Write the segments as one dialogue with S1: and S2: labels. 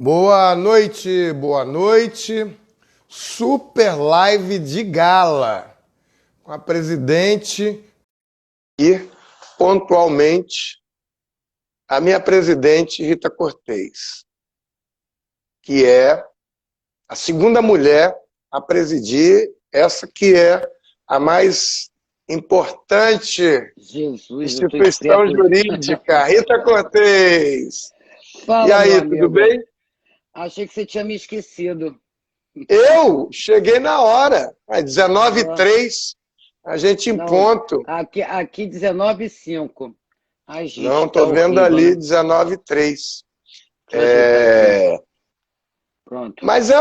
S1: Boa noite, boa noite. Super live de gala com a presidente e, pontualmente, a minha presidente Rita Cortez, que é a segunda mulher a presidir essa que é a mais importante
S2: Jesus, eu tô
S1: instituição
S2: incrédulo.
S1: jurídica. Rita Cortez. E
S2: Fala, meu
S1: aí, tudo
S2: amigo.
S1: bem?
S2: Achei que você tinha me esquecido.
S1: Eu cheguei na hora, às 19
S2: Ó,
S1: três, a gente em
S2: não,
S1: ponto.
S2: aqui 19h05. Ai,
S1: Não,
S2: gente, tá
S1: tô vendo
S2: horrível,
S1: ali
S2: né?
S1: 19 três.
S2: Deixa eu ajeitar aqui. Pronto.
S1: Mas é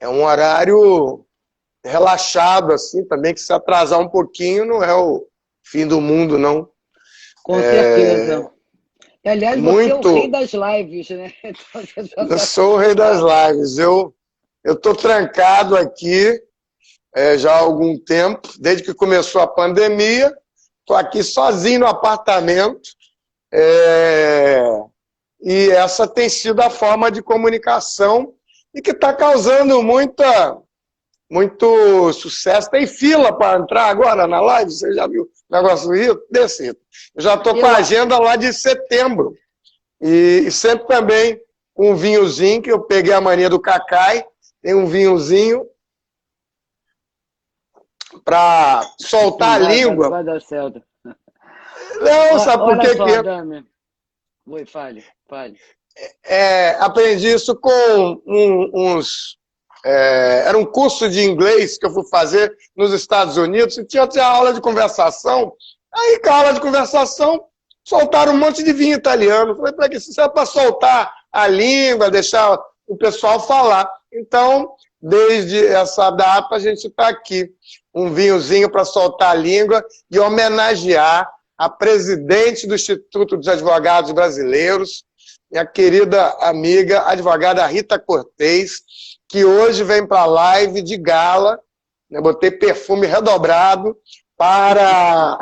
S1: um horário relaxado, assim, também, que se atrasar um pouquinho não é o fim do mundo, não.
S2: Com certeza. E,
S1: É
S2: aliás, você é o rei
S1: muito.
S2: das lives, né? Então você já
S1: Eu
S2: está
S1: sou o rei das
S2: acostumado.
S1: lives. Eu tô trancado aqui já há algum tempo, desde que começou a pandemia. Estou aqui sozinho no apartamento. É, e essa tem sido a forma de comunicação e que está causando muito sucesso. Tem fila para entrar agora na live, você já viu o negócio desse? Eu já estou com
S2: Eu,
S1: a
S2: a-
S1: agenda lá de setembro. E sempre também com um vinhozinho, que eu peguei a mania do cacai, tem um vinhozinho para soltar a língua.
S2: vai dar certo.
S1: Não, sabe por
S2: Olha
S1: quê
S2: só,
S1: que
S2: Dami. Oi, fale.
S1: aprendi isso com uns. Era um curso de inglês que eu fui fazer nos Estados Unidos e tinha aula de conversação. Aí, com a aula de conversação, soltaram um monte de vinho italiano. Falei, para que isso é para soltar a língua, deixar o pessoal falar. Então, desde essa data, a gente está aqui. Um vinhozinho para soltar a língua e homenagear a presidente do Instituto dos Advogados Brasileiros, minha querida amiga, advogada Rita Cortez, que hoje vem para a live de gala, né? Botei perfume redobrado para,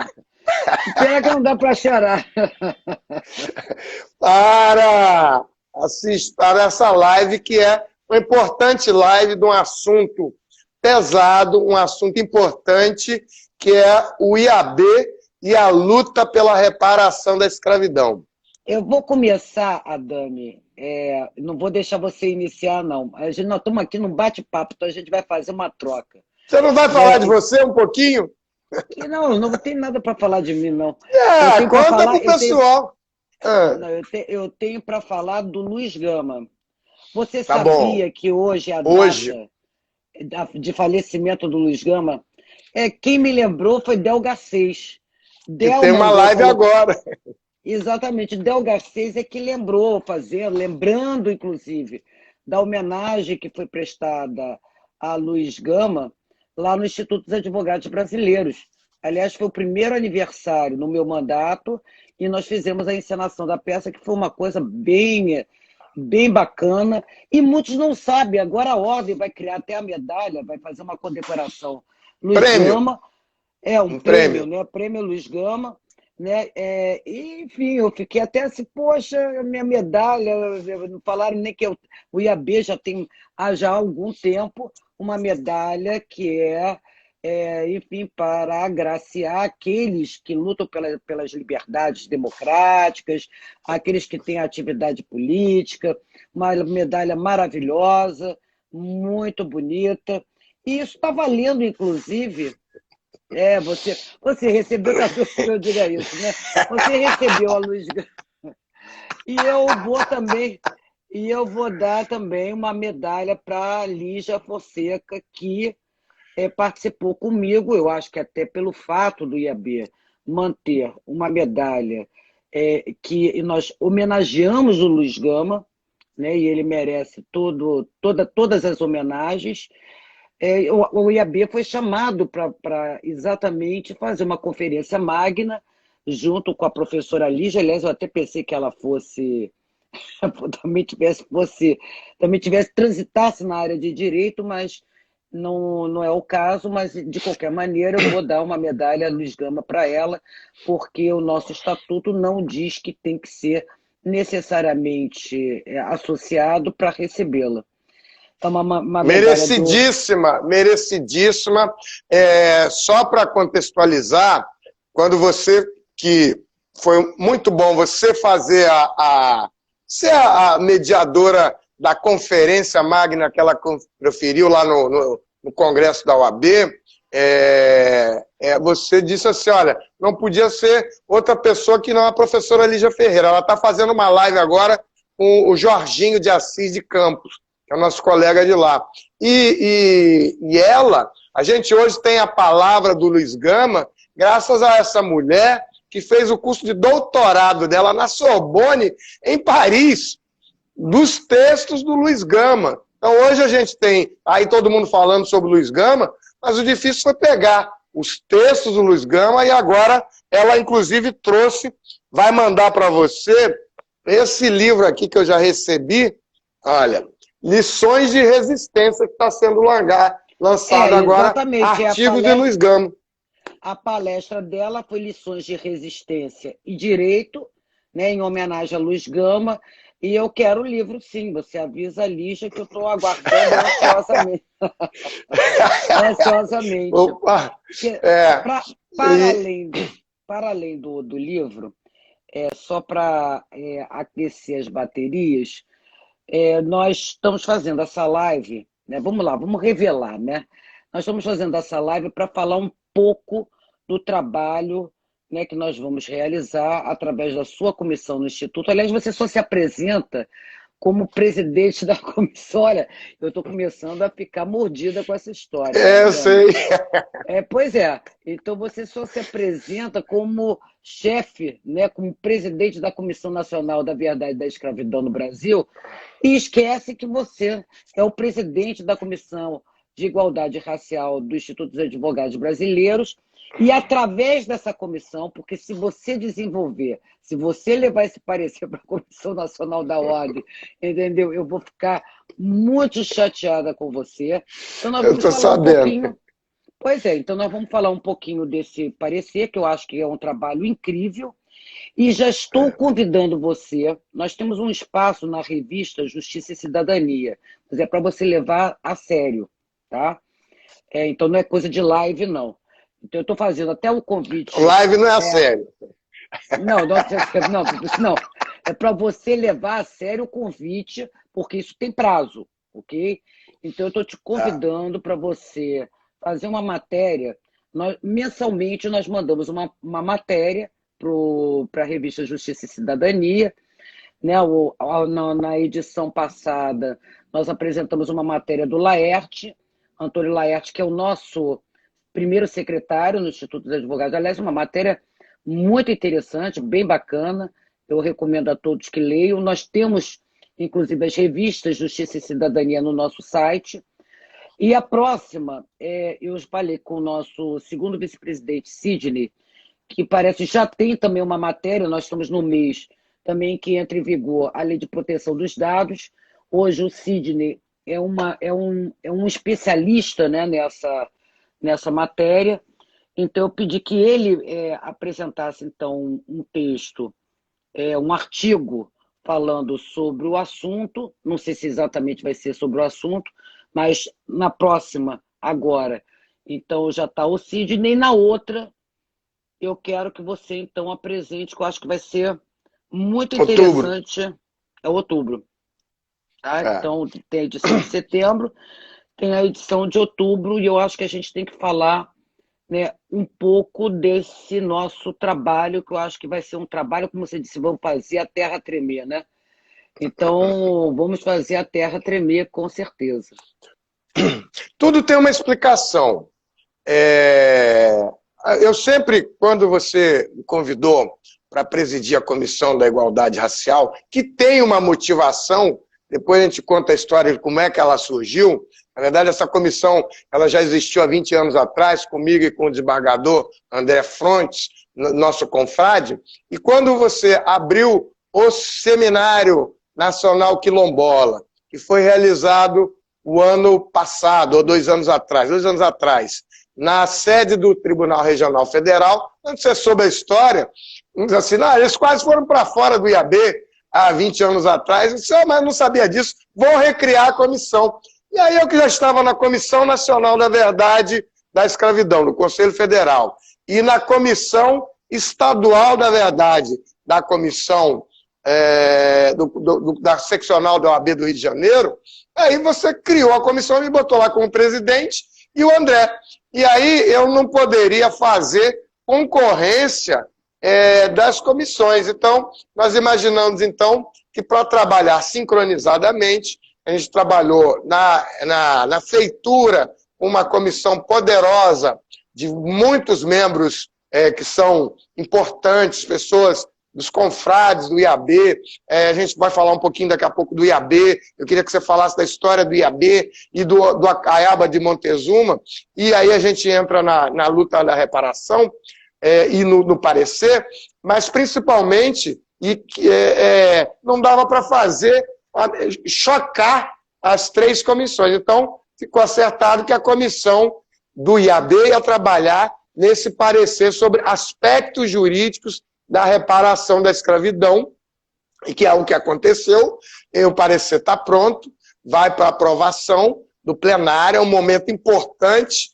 S2: Pena que não dá para chorar.
S1: para assistir a essa live, que é uma importante live de um assunto pesado, um assunto importante, que é o IAB e a luta pela reparação da escravidão.
S2: Eu vou começar, Adame. Não vou deixar você iniciar, não. Nós estamos aqui num bate-papo, então a gente vai fazer uma troca.
S1: Você não vai
S2: Né?
S1: falar de você um pouquinho?
S2: Não tem nada para falar de mim, não. Eu
S1: É,
S2: tenho para
S1: conta
S2: falar,
S1: pro pessoal. Ah,
S2: não, eu tenho para falar do Luiz Gama. Você
S1: tá bom.
S2: sabia que hoje é a
S1: Hoje.
S2: data de falecimento do Luiz Gama? Quem me lembrou foi Del Garcês.
S1: Que
S2: Del
S1: tem uma
S2: mandou,
S1: live
S2: falou.
S1: agora.
S2: Exatamente, Del Garcês é que lembrou fazer, lembrando inclusive da homenagem que foi prestada a Luiz Gama lá no Instituto dos Advogados Brasileiros. Aliás, foi o primeiro aniversário no meu mandato e nós fizemos a encenação da peça, que foi uma coisa bem bacana. E muitos não sabem, agora a Ordem vai criar até a medalha, vai fazer uma condecoração. Luiz
S1: Prêmio.
S2: Gama é um
S1: Um
S2: prêmio,
S1: prêmio.
S2: né? Prêmio Luiz Gama, né? E, enfim, eu fiquei até assim, poxa, minha medalha, não falaram nem que o IAB já tem há já algum tempo uma medalha que enfim, para agraciar aqueles que lutam pelas liberdades democráticas, aqueles que têm atividade política, uma medalha maravilhosa, muito bonita. E isso está valendo, inclusive. Você recebeu, tá doido que eu diga isso, né? Você recebeu a Luiz Gama. E eu vou também, e eu vou dar também uma medalha para a Lígia Fonseca, que participou comigo, eu acho que até pelo fato do IAB manter uma medalha que nós homenageamos o Luiz Gama, né? E ele merece todas as homenagens. O IAB foi chamado para exatamente fazer uma conferência magna junto com a professora Lígia. Aliás, eu até pensei que ela fosse também tivesse transitasse na área de direito, mas não é o caso. Mas de qualquer maneira eu vou dar uma medalha Luiz Gama para ela, porque o nosso estatuto não diz que tem que ser necessariamente associado para recebê-la. É uma
S1: merecidíssima, merecidíssima. Só para contextualizar, quando você, que foi muito bom você fazer ser a mediadora da conferência magna que ela proferiu lá no Congresso da OAB, você disse assim, olha, não podia ser outra pessoa que não a professora Lígia Ferreira. Ela está fazendo uma live agora com o Jorginho de Assis de Campos, que é o nosso colega de lá. E ela, a gente hoje tem a palavra do Luiz Gama, graças a essa mulher que fez o curso de doutorado dela na Sorbonne, em Paris, dos textos do Luiz Gama. Então hoje a gente tem aí todo mundo falando sobre o Luiz Gama, mas o difícil foi pegar os textos do Luiz Gama e agora ela inclusive trouxe, vai mandar para você esse livro aqui que eu já recebi, olha, Lições de Resistência, que está sendo lançado agora, artigo de Luiz Gama.
S2: A palestra dela foi Lições de Resistência e Direito, né, em homenagem a Luiz Gama, e eu quero o livro, sim. Você avisa a Lígia que eu estou aguardando ansiosamente. Ansiosamente.
S1: Opa!
S2: Para além do livro, só para aquecer as baterias, nós estamos fazendo essa live, né? Vamos lá, vamos revelar, né? Nós estamos fazendo essa live para falar um pouco do trabalho, né, que nós vamos realizar através da sua comissão no Instituto. Aliás, você só se apresenta como presidente da comissão. Olha, eu estou começando a ficar mordida com essa história.
S1: Eu sei.
S2: Pois é. Então, você só se apresenta como chefe, né, como presidente da Comissão Nacional da Verdade e da Escravidão no Brasil, e esquece que você é o presidente da Comissão de Igualdade Racial do Instituto dos Advogados Brasileiros, e através dessa comissão, porque se você desenvolver, se você levar esse parecer para a Comissão Nacional da Ordem, entendeu? Eu vou ficar muito chateada com você. Então nós vamos falar um pouquinho. Pois é, então nós vamos falar um pouquinho desse parecer, que eu acho que é um trabalho incrível, e já estou convidando você. Nós temos um espaço na revista Justiça e Cidadania, mas é para você levar a sério, tá? Então não é coisa de live, não. Então eu estou fazendo até o convite.
S1: Live não é a sério.
S2: Não. É para você levar a sério o convite, porque isso tem prazo, ok? Então eu estou te convidando para você fazer uma matéria. Mensalmente nós mandamos uma matéria para a revista Justiça e Cidadania. Né? Na edição passada, nós apresentamos uma matéria do Laerte, Antônio Laerte, que é o nosso primeiro secretário no Instituto dos Advogados. Aliás, uma matéria muito interessante, bem bacana. Eu recomendo a todos que leiam. Nós temos, inclusive, as revistas Justiça e Cidadania no nosso site. E a próxima, eu falei com o nosso segundo vice-presidente, Sidney, que parece já tem também uma matéria, nós estamos no mês também que entra em vigor a Lei de Proteção dos Dados. Hoje o Sidney é um especialista, né, nessa matéria. Então eu pedi que ele apresentasse então um texto, um artigo falando sobre o assunto. Não sei se exatamente vai ser sobre o assunto, mas na próxima, agora, então já está o Sidney. Na outra, eu quero que você então apresente, que eu acho que vai ser muito interessante. É outubro. Tá? Então tem a edição de setembro, tem a edição de outubro, e eu acho que a gente tem que falar, né, um pouco desse nosso trabalho, que eu acho que vai ser um trabalho, como você disse, vamos fazer a terra tremer, né? Então, vamos fazer a terra tremer, com certeza.
S1: Tudo tem uma explicação. Eu sempre, quando você me convidou para presidir a Comissão da Igualdade Racial, que tem uma motivação, depois a gente conta a história de como é que ela surgiu. Na verdade, essa comissão ela já existiu há 20 anos atrás, comigo e com o desembargador André Frontes, nosso confrade. E quando você abriu o Seminário Nacional Quilombola, que foi realizado o ano passado, ou 2 anos atrás, na sede do Tribunal Regional Federal, quando você soube a história, assim, eles quase foram para fora do IAB, há 20 anos atrás. Eu disse, mas não sabia disso, vou recriar a comissão. E aí eu que já estava na Comissão Nacional da Verdade da Escravidão, no Conselho Federal, e na Comissão Estadual da Verdade, da Comissão da Seccional da OAB do Rio de Janeiro, aí você criou a comissão e botou lá como presidente e o André. E aí eu não poderia fazer concorrência das comissões. Então, nós imaginamos, então, que para trabalhar sincronizadamente, a gente trabalhou na feitura uma comissão poderosa de muitos membros que são importantes, pessoas dos confrades do IAB. A gente vai falar um pouquinho daqui a pouco do IAB. Eu queria que você falasse da história do IAB e do Acaiaba de Montezuma. E aí a gente entra na luta da reparação e no parecer, mas principalmente não dava para chocar as três comissões. Então, ficou acertado que a comissão do IAB ia trabalhar nesse parecer sobre aspectos jurídicos da reparação da escravidão, e que é o que aconteceu. O parecer está pronto, vai para aprovação do plenário, é um momento importante.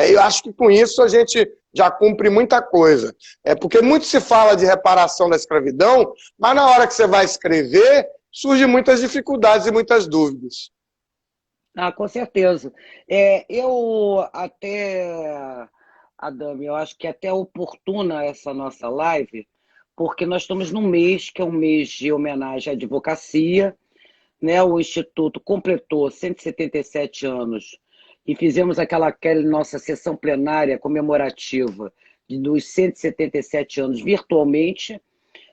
S1: Eu acho que com isso a gente já cumpre muita coisa. Porque muito se fala de reparação da escravidão, mas na hora que você vai escrever, surgem muitas dificuldades e muitas dúvidas.
S2: Com certeza. Eu até, Adame, eu acho que até oportuna essa nossa live, porque nós estamos num mês que é um mês de homenagem à advocacia, né? O Instituto completou 177 anos e fizemos aquela nossa sessão plenária comemorativa dos 177 anos virtualmente,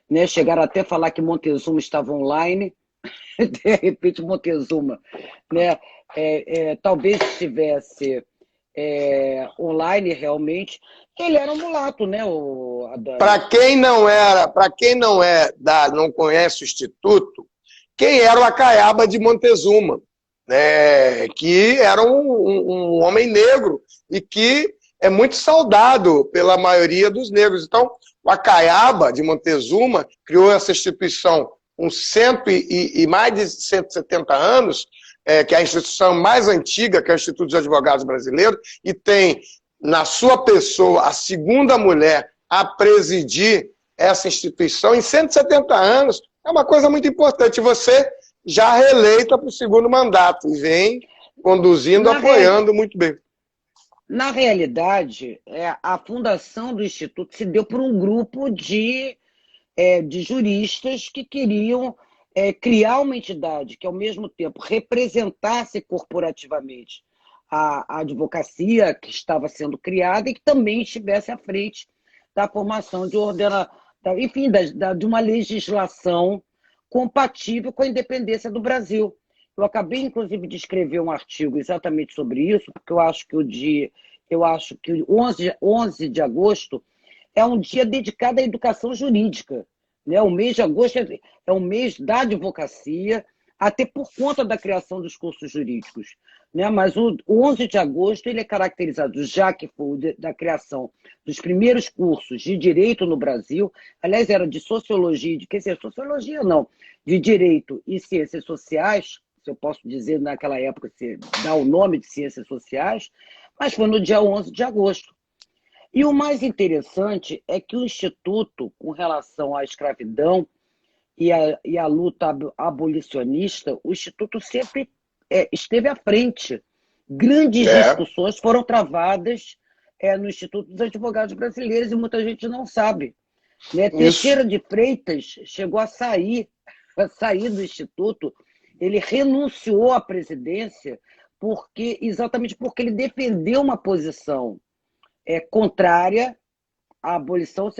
S2: né? Chegaram até a falar que Montezuma estava online, de repente Montezuma, né? Talvez estivesse online realmente. Ele era um mulato, né?
S1: Para quem não conhece o Instituto, quem era o Acaiaba de Montezuma, né? Que era um homem negro e que é muito saudado pela maioria dos negros. Então, o Acaiaba de Montezuma criou essa instituição com mais de 170 anos, que é a instituição mais antiga, que é o Instituto dos Advogados Brasileiros, e tem na sua pessoa a segunda mulher a presidir essa instituição em 170 anos. É uma coisa muito importante. Você já reeleita para o segundo mandato e vem conduzindo, apoiando muito bem.
S2: Na realidade, a fundação do Instituto se deu por um grupo de juristas que queriam criar uma entidade que, ao mesmo tempo, representasse corporativamente a advocacia que estava sendo criada e que também estivesse à frente da formação de de uma legislação compatível com a independência do Brasil. Eu acabei, inclusive, de escrever um artigo exatamente sobre isso, porque eu acho que o 11 de agosto é um dia dedicado à educação jurídica. Né? O mês de agosto é um mês da advocacia, até por conta da criação dos cursos jurídicos. Né? Mas o 11 de agosto ele é caracterizado, já que foi da criação dos primeiros cursos de direito no Brasil, aliás, era de sociologia, sociologia não, de direito e ciências sociais, se eu posso dizer naquela época, se dá o nome de ciências sociais, mas foi no dia 11 de agosto. E o mais interessante é que o Instituto, com relação à escravidão e à luta abolicionista, o Instituto sempre esteve à frente. Grandes discussões foram travadas no Instituto dos Advogados Brasileiros e muita gente não sabe. Né? Teixeira de Freitas chegou a sair do Instituto, ele renunciou à presidência exatamente porque ele defendeu uma posição contrária à abolição.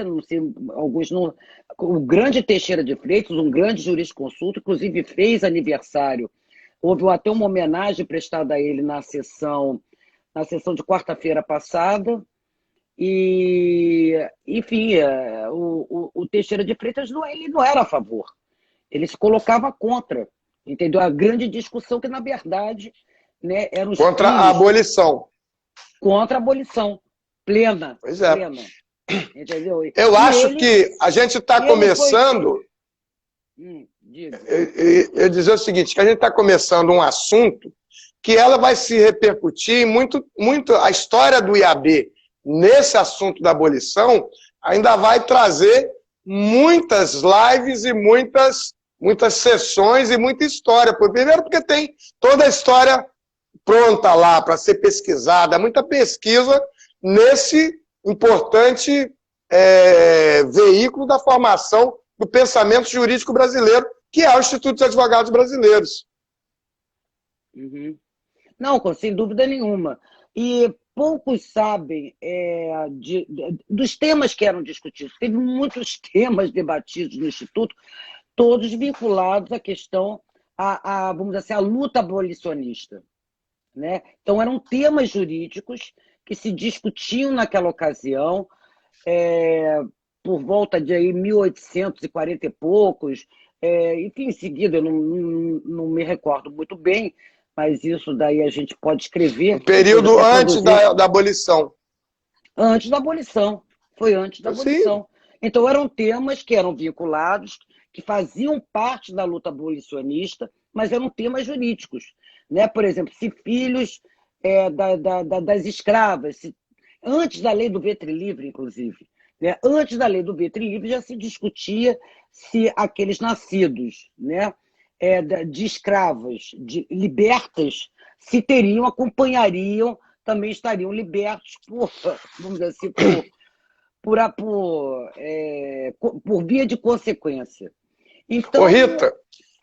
S2: O grande Teixeira de Freitas, um grande jurisconsulto, inclusive fez aniversário. Houve até uma homenagem prestada a ele na sessão de quarta-feira passada. E, enfim, o Teixeira de Freitas ele não era a favor. Ele se colocava contra. Entendeu? A grande discussão que, na verdade, né, era
S1: contra a abolição.
S2: Contra a abolição. Plena.
S1: Pois é.
S2: Plena. Entendeu?
S1: Eu acho que a gente está começando...
S2: Diga.
S1: Eu dizer o seguinte, que a gente está começando um assunto que ela vai se repercutir muito, muito. A história do IAB nesse assunto da abolição ainda vai trazer muitas lives e muitas sessões e muita história. Primeiro porque tem toda a história pronta lá para ser pesquisada, muita pesquisa nesse importante veículo da formação do pensamento jurídico brasileiro, que é o Instituto dos Advogados Brasileiros.
S2: Uhum. Não, sem dúvida nenhuma. E poucos sabem dos temas que eram discutidos. Teve muitos temas debatidos no Instituto, todos vinculados à questão, vamos dizer assim, à luta abolicionista. Né? Então, eram temas jurídicos que se discutiam naquela ocasião, por volta de aí, 1840 e poucos, enfim, em seguida, eu não me recordo muito bem, mas isso daí a gente pode escrever.
S1: O período antes da abolição.
S2: Antes da abolição. Foi antes da abolição.
S1: Sim.
S2: Então, eram temas que eram vinculados, que faziam parte da luta abolicionista, mas eram temas jurídicos. Né? Por exemplo, se filhos das escravas, antes da lei do ventre livre, inclusive, né? Antes da lei do ventre livre já se discutia se aqueles nascidos, né, de escravas, libertas, se acompanhariam, também estariam libertos vamos dizer assim, por via de consequência. Então,
S1: Ô, Rita,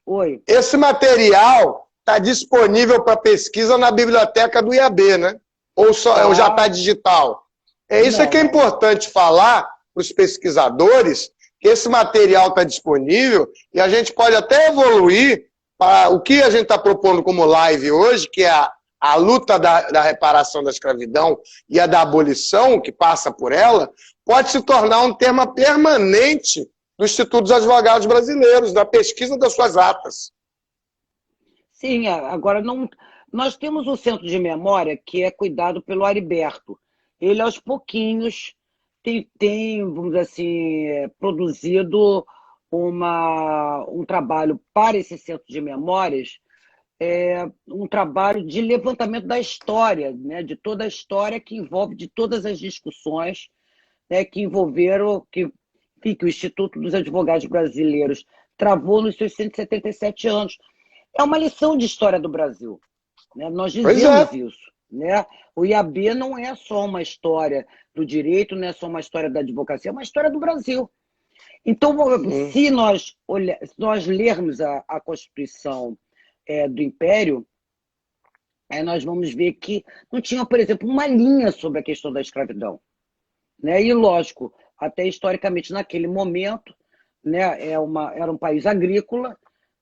S2: oi.
S1: Esse material está disponível para pesquisa na biblioteca do IAB, né? Ou já está digital? Isso que é importante falar para os pesquisadores, que esse material está disponível e a gente pode até evoluir para o que a gente está propondo como live hoje, que é a luta da reparação da escravidão e a da abolição, que passa por ela, pode se tornar um tema permanente do Instituto dos Advogados Brasileiros, da pesquisa das suas atas.
S2: Sim, agora nós temos um centro de memória que é cuidado pelo Ariberto. Ele, aos pouquinhos, tem vamos dizer assim, produzido um trabalho para esse centro de memórias, um trabalho de levantamento da história, né, de toda a história que envolve, de todas as discussões, né, que envolveram, que o Instituto dos Advogados Brasileiros travou nos seus 177 anos. É uma lição de história do Brasil. Né? Nós dizemos isso. Né? O IAB não é só uma história do direito, não é só uma história da advocacia, é uma história do Brasil. Então, se nós lermos a Constituição do Império, nós vamos ver que não tinha, por exemplo, uma linha sobre a questão da escravidão. Né? E, lógico, até historicamente, naquele momento, né, era um país agrícola,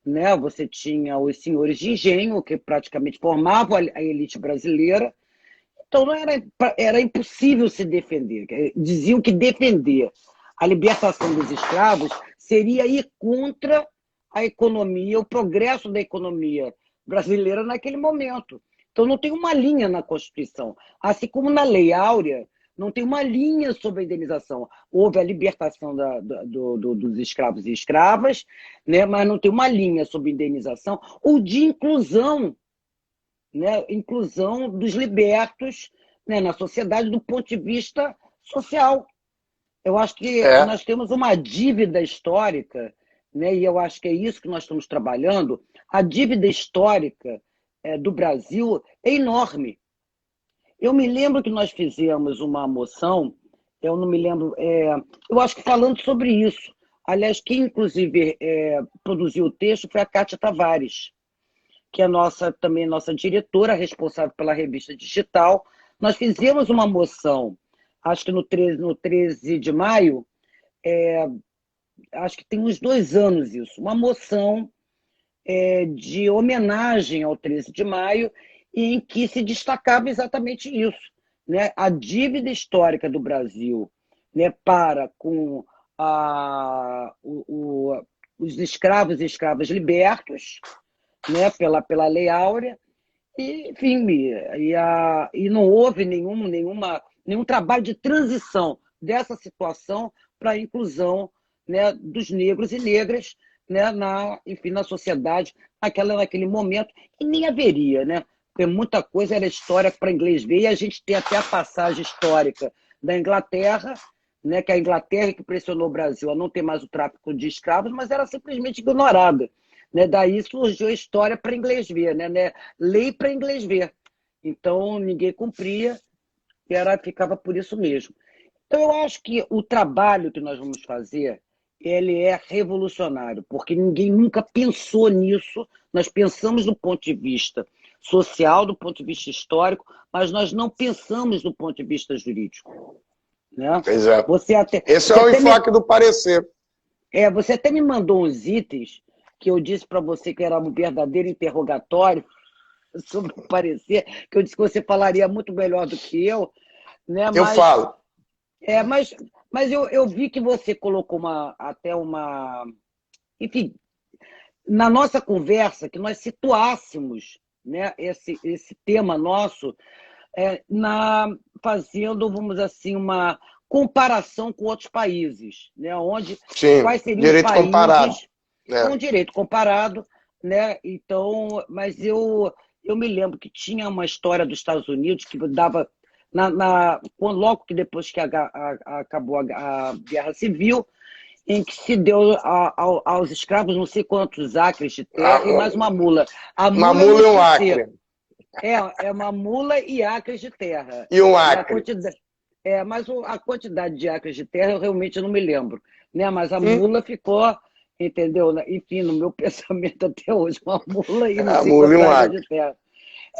S2: né? Você tinha os senhores de engenho, que praticamente formavam a elite brasileira. Então, era impossível se defender. Diziam que defender a libertação dos escravos seria ir contra a economia, o progresso da economia brasileira naquele momento. Então, não tem uma linha na Constituição. Assim como na Lei Áurea, não tem uma linha sobre a indenização. Houve a libertação dos escravos e escravas, né? Mas não tem uma linha sobre indenização ou de inclusão, né? Inclusão dos libertos, né, na sociedade do ponto de vista social. Eu acho que nós temos uma dívida histórica, né? E eu acho que é isso que nós estamos trabalhando. A dívida histórica do Brasil é enorme. Eu me lembro que nós fizemos uma moção, eu não me lembro, eu acho que falando sobre isso. Aliás, quem inclusive produziu o texto foi a Kátia Tavares, que é também nossa diretora, responsável pela revista digital. Nós fizemos uma moção, acho que no 13 de maio, acho que tem uns 2 anos isso, uma moção de homenagem ao 13 de maio, em que se destacava exatamente isso, né? A dívida histórica do Brasil, né, para com os escravos e escravas libertos, né, pela Lei Áurea, e, enfim, e não houve nenhum trabalho de transição dessa situação para a inclusão, né, dos negros e negras, né, enfim, na sociedade, naquele momento, e nem haveria, né? Porque muita coisa era história para inglês ver, e a gente tem até a passagem histórica da Inglaterra, né, que a Inglaterra que pressionou o Brasil a não ter mais o tráfico de escravos, mas era simplesmente ignorada. Né? Daí surgiu a história para inglês ver, né? Lei para inglês ver. Então, ninguém cumpria, ficava por isso mesmo. Então, eu acho que o trabalho que nós vamos fazer, ele é revolucionário, porque ninguém nunca pensou nisso. Nós pensamos do ponto de vista social, do ponto de vista histórico, mas nós não pensamos do ponto de vista jurídico. Né?
S1: Pois é. Esse
S2: você
S1: é o enfoque do parecer.
S2: Você até me mandou uns itens que eu disse para você que era um verdadeiro interrogatório sobre o parecer, que eu disse que você falaria muito melhor do que eu. Né?
S1: Eu falo.
S2: Mas eu vi que você colocou até uma... Enfim, na nossa conversa, que nós situássemos, né, esse tema nosso fazendo, vamos dizer assim, uma comparação com outros países, né,
S1: Sim,
S2: quais seriam
S1: direito
S2: os países
S1: comparado.
S2: com direito comparado, né? Então, mas eu me lembro que tinha uma história dos Estados Unidos que dava logo que depois que acabou a Guerra Civil, em que se deu aos escravos não sei quantos acres de terra e mais uma mula.
S1: Uma mula e um acre.
S2: É uma mula e acres de terra.
S1: E um acre.
S2: Mas a quantidade de acres de terra eu realmente não me lembro. Né? Mas a mula ficou, entendeu? Enfim, no meu pensamento até hoje, uma mula e não sei quantos acres de terra.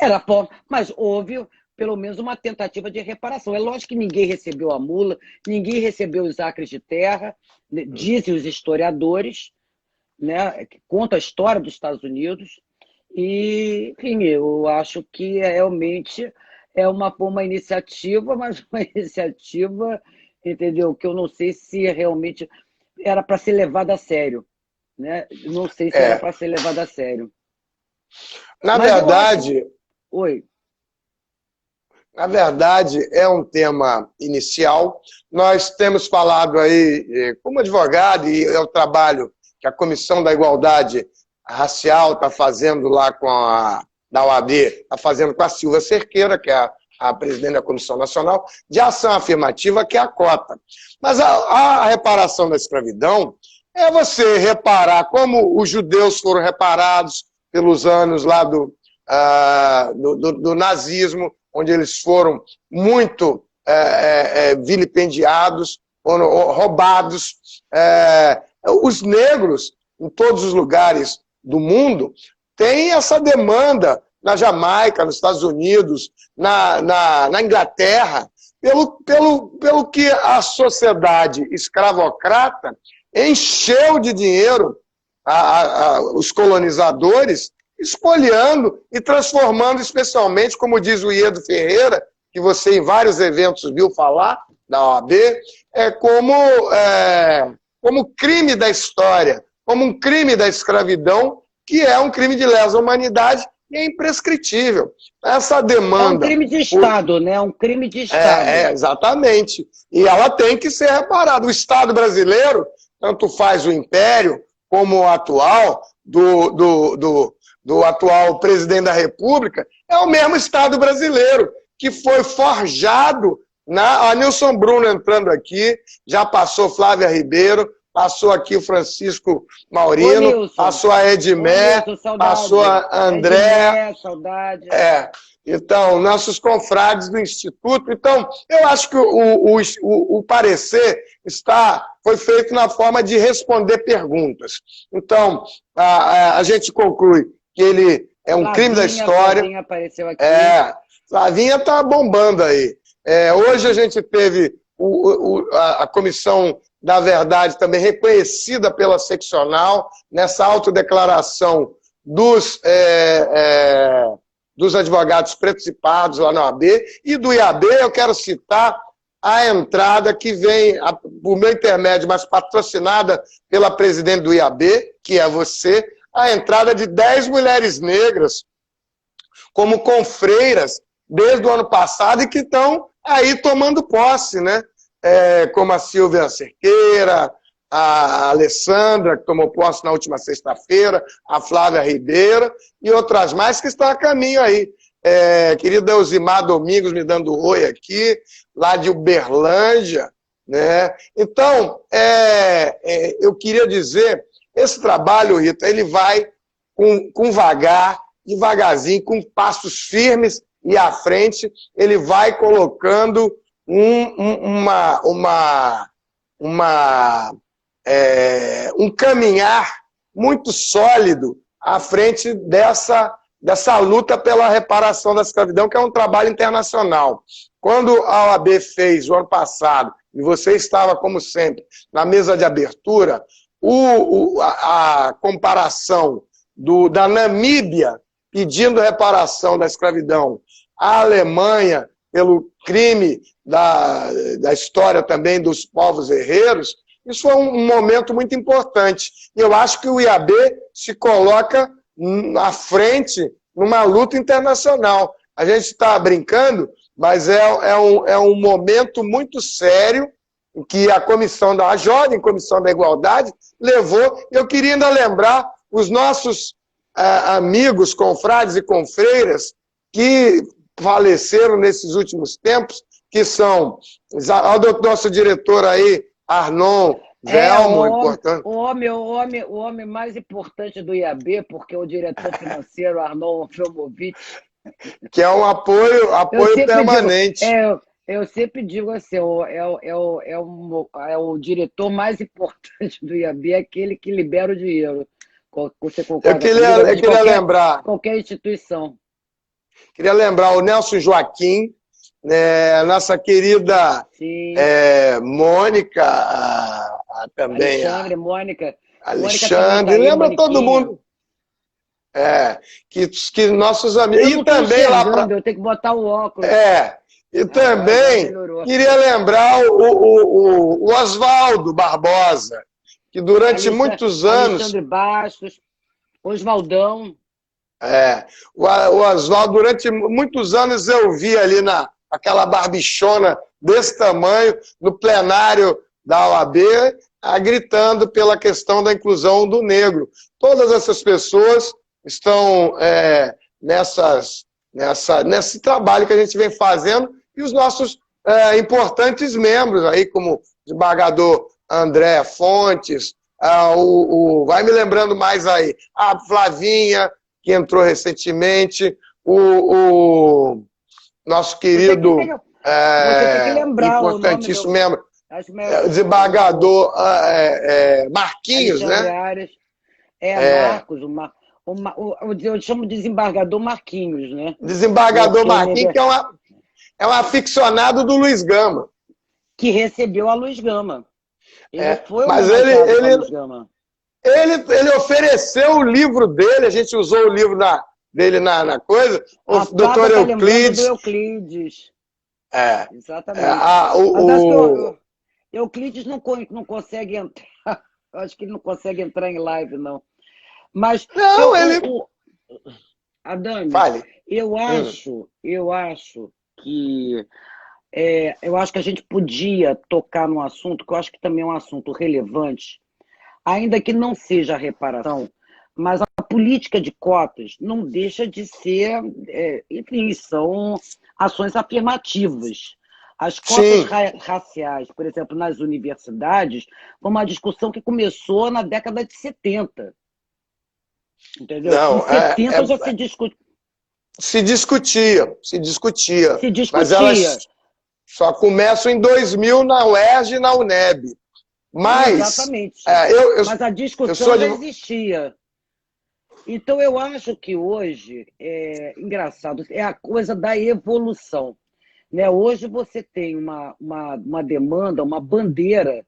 S2: Era bom, mas houve pelo menos uma tentativa de reparação. É lógico que ninguém recebeu a mula, ninguém recebeu os acres de terra, dizem os historiadores, né, que contam a história dos Estados Unidos. E, enfim, eu acho que realmente é uma iniciativa, mas uma iniciativa, entendeu? Que eu não sei se realmente era para ser levada a sério. Né? Não sei se era para ser levada a sério.
S1: Na verdade...
S2: Oi.
S1: Na verdade, é um tema inicial. Nós temos falado aí, como advogado, e é o trabalho que a Comissão da Igualdade Racial está fazendo lá da OAB, está fazendo com a Silvia Cerqueira, que é a presidente da Comissão Nacional, de Ação Afirmativa, que é a cota. Mas a reparação da escravidão é você reparar como os judeus foram reparados pelos anos lá do nazismo, onde eles foram muito vilipendiados, roubados. Os negros, em todos os lugares do mundo, têm essa demanda na Jamaica, nos Estados Unidos, na Inglaterra, pelo que a sociedade escravocrata encheu de dinheiro os colonizadores, espoliando e transformando, especialmente, como diz o Iedo Ferreira, que você em vários eventos viu falar, da OAB, como crime da história, como um crime da escravidão, que é um crime de lesa humanidade e é imprescritível. Essa demanda...
S2: É um crime de Estado, né? É um crime de Estado.
S1: Exatamente. E ela tem que ser reparada. O Estado brasileiro, tanto faz o Império como o atual, do atual presidente da República, é o mesmo Estado brasileiro, que foi forjado a Nilson Bruno entrando aqui, já passou Flávia Ribeiro, passou aqui o Francisco Maurino, passou a Edmé, passou a André.
S2: Edmé, saudade.
S1: Então, nossos confrades do Instituto. Então, eu acho que o parecer foi feito na forma de responder perguntas. Então, a gente conclui que ele é um crime da história.
S2: Flavinha apareceu aqui.
S1: Flavinha está bombando aí. Hoje a gente teve a Comissão da Verdade também reconhecida pela seccional nessa autodeclaração dos advogados pretos e pardos lá na OAB. E do IAB eu quero citar a entrada que vem, por meu intermédio, mas patrocinada pela presidente do IAB, que é você, a entrada de 10 mulheres negras como confreiras desde o ano passado e que estão aí tomando posse, né? Como a Silvia Cerqueira, a Alessandra, que tomou posse na última sexta-feira, a Flávia Ribeira e outras mais que estão a caminho aí. Querida Elzimar Domingos me dando oi aqui, lá de Uberlândia, né? Então, eu queria dizer, esse trabalho, Rita, ele vai com devagarzinho, com passos firmes e à frente, ele vai colocando um caminhar muito sólido à frente dessa luta pela reparação da escravidão, que é um trabalho internacional. Quando a OAB fez, o ano passado, e você estava, como sempre, na mesa de abertura, a comparação da Namíbia pedindo reparação da escravidão à Alemanha pelo crime da história também dos povos herreiros, isso foi um momento muito importante. E eu acho que o IAB se coloca à frente numa luta internacional. A gente está brincando, mas é um momento muito sério que a jovem Comissão da Igualdade levou. Eu queria ainda lembrar os nossos amigos, confrades e confreiras que faleceram nesses últimos tempos, que são o nosso diretor aí, Arnon Velmo, importante.
S2: O homem mais importante do IAB, porque o diretor financeiro, Arnon Velmovich,
S1: que é um apoio permanente.
S2: Eu sempre digo assim, o diretor mais importante do IAB é aquele que libera o dinheiro. Você concorda?
S1: Eu queria lembrar.
S2: Qualquer instituição.
S1: Queria lembrar o Nelson Joaquim, nossa querida Mônica, também.
S2: Alexandre, Mônica.
S1: Alexandre, lembra todo mundo. Que nossos amigos.
S2: E também eu tenho que botar o óculos.
S1: E também queria lembrar o Oswaldo Barbosa, que durante muitos anos.
S2: Alexandre Bastos, Oswaldão.
S1: O Oswaldo, durante muitos anos eu vi ali aquela barbichona desse tamanho, no plenário da OAB, gritando pela questão da inclusão do negro. Todas essas pessoas estão nesse trabalho que a gente vem fazendo, e os nossos importantes membros, aí, como o desembargador André Fontes, vai me lembrando mais aí, a Flavinha, que entrou recentemente, o nosso querido,
S2: você tem que lembrar
S1: importantíssimo membro, o desembargador Marquinhos, né?
S2: Marcos, eu chamo de desembargador Marquinhos, né?
S1: Desembargador Marquinhos, que é um aficionado do Luiz Gama.
S2: Que recebeu a Luiz Gama.
S1: Mas ele ofereceu o livro dele, a gente usou o livro dele na coisa, o doutor Euclides.
S2: Euclides. Exatamente. Euclides não consegue entrar. Acho que ele não consegue entrar em live, não. Mas
S1: não,
S2: Adame,
S1: Fale.
S2: eu acho que a gente podia tocar num assunto que eu acho que também é um assunto relevante, ainda que não seja a reparação, mas a política de cotas não deixa de ser, enfim, são ações afirmativas. As cotas raciais, por exemplo, nas universidades, foi uma discussão que começou na década de 70. Entendeu?
S1: Não,
S2: em 70 já
S1: se discutia. Mas elas só começam em 2000 na UERJ e na UNEB. Mas,
S2: exatamente.
S1: Mas
S2: a discussão já existia. Então, eu acho que hoje, engraçado, é a coisa da evolução. Né? Hoje você tem uma demanda, uma bandeira,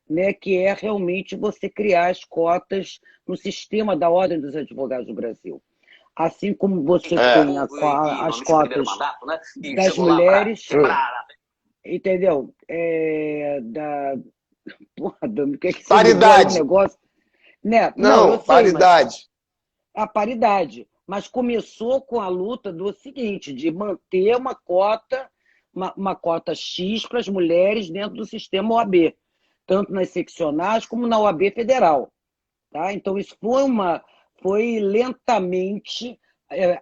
S2: né, que é realmente você criar as cotas no sistema da Ordem dos Advogados do Brasil. Assim como você tem as cotas das mulheres, entendeu? Porra, Dami, que você
S1: paridade.
S2: Um negócio? Né?
S1: Não, paridade.
S2: A paridade. Mas começou com a luta do seguinte, de manter uma cota X para as mulheres dentro do sistema OAB. tanto nas seccionais como na OAB Federal. Tá? Então, isso foi lentamente,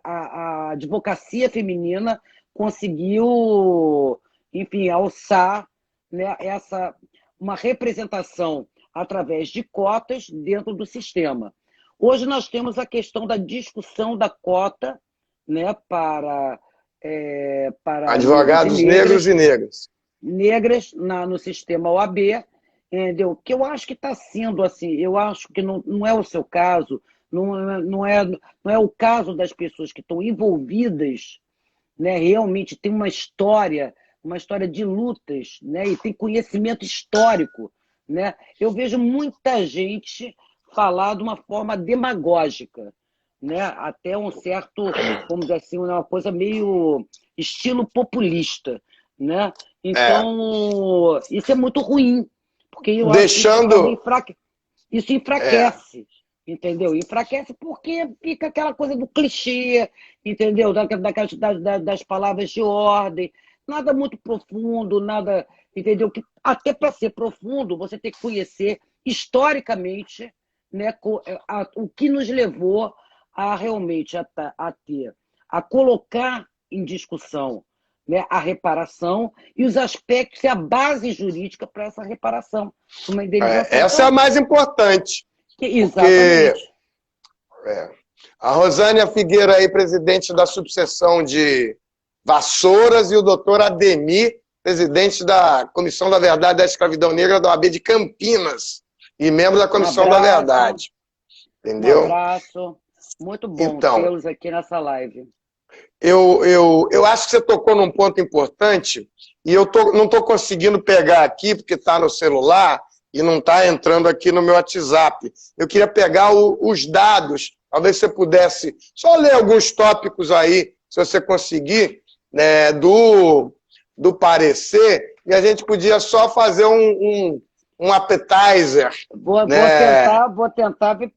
S2: a advocacia feminina conseguiu, enfim, alçar, né, uma representação através de cotas dentro do sistema. Hoje nós temos a questão da discussão da cota, né, para
S1: advogados negros e negras.
S2: Negras no sistema OAB, entendeu? Que eu acho que está sendo assim, eu acho que não é o seu caso, não é o caso das pessoas que estão envolvidas, né, realmente tem uma história de lutas, né, e tem conhecimento histórico, né? Eu vejo muita gente falar de uma forma demagógica, né? Até um certo, vamos dizer assim, uma coisa meio estilo populista, né? Então, isso é muito ruim, porque eu acho que isso enfraquece, entendeu? Enfraquece porque fica aquela coisa do clichê, entendeu? Das palavras de ordem, nada muito profundo, nada, entendeu? Que até para ser profundo, você tem que conhecer historicamente, né, o que nos levou a realmente a colocar em discussão, né, a reparação e os aspectos e a base jurídica para essa reparação. Uma indenização.
S1: Essa é a mais importante.
S2: Exatamente.
S1: A Rosânia Figueira, aí, presidente da subseção de Vassouras, e o doutor Ademir, presidente da Comissão da Verdade da Escravidão Negra da OAB de Campinas e membro da Comissão da Verdade. Entendeu?
S2: Um abraço. Muito bom tê-los aqui nessa live.
S1: Eu acho que você tocou num ponto importante e eu não estou conseguindo pegar aqui porque está no celular e não está entrando aqui no meu WhatsApp. Eu queria pegar os dados, talvez você pudesse só ler alguns tópicos aí, se você conseguir, né, do parecer, e a gente podia só fazer um appetizer.
S2: Vou tentar ver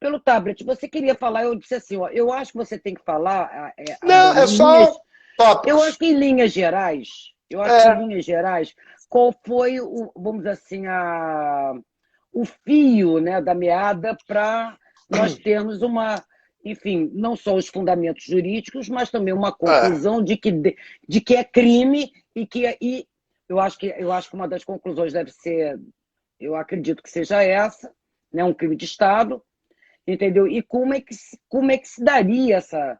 S2: pelo tablet. Você queria falar, eu disse assim, ó, eu acho que você tem que falar...
S1: Não, é só tópicos.
S2: Eu acho que em linhas gerais, qual foi, vamos dizer assim, o fio, né, da meada para nós termos enfim, não só os fundamentos jurídicos, mas também uma conclusão de que é crime e eu acho que uma das conclusões deve ser, eu acredito que seja essa, né, um crime de Estado, entendeu? E como é que se daria essa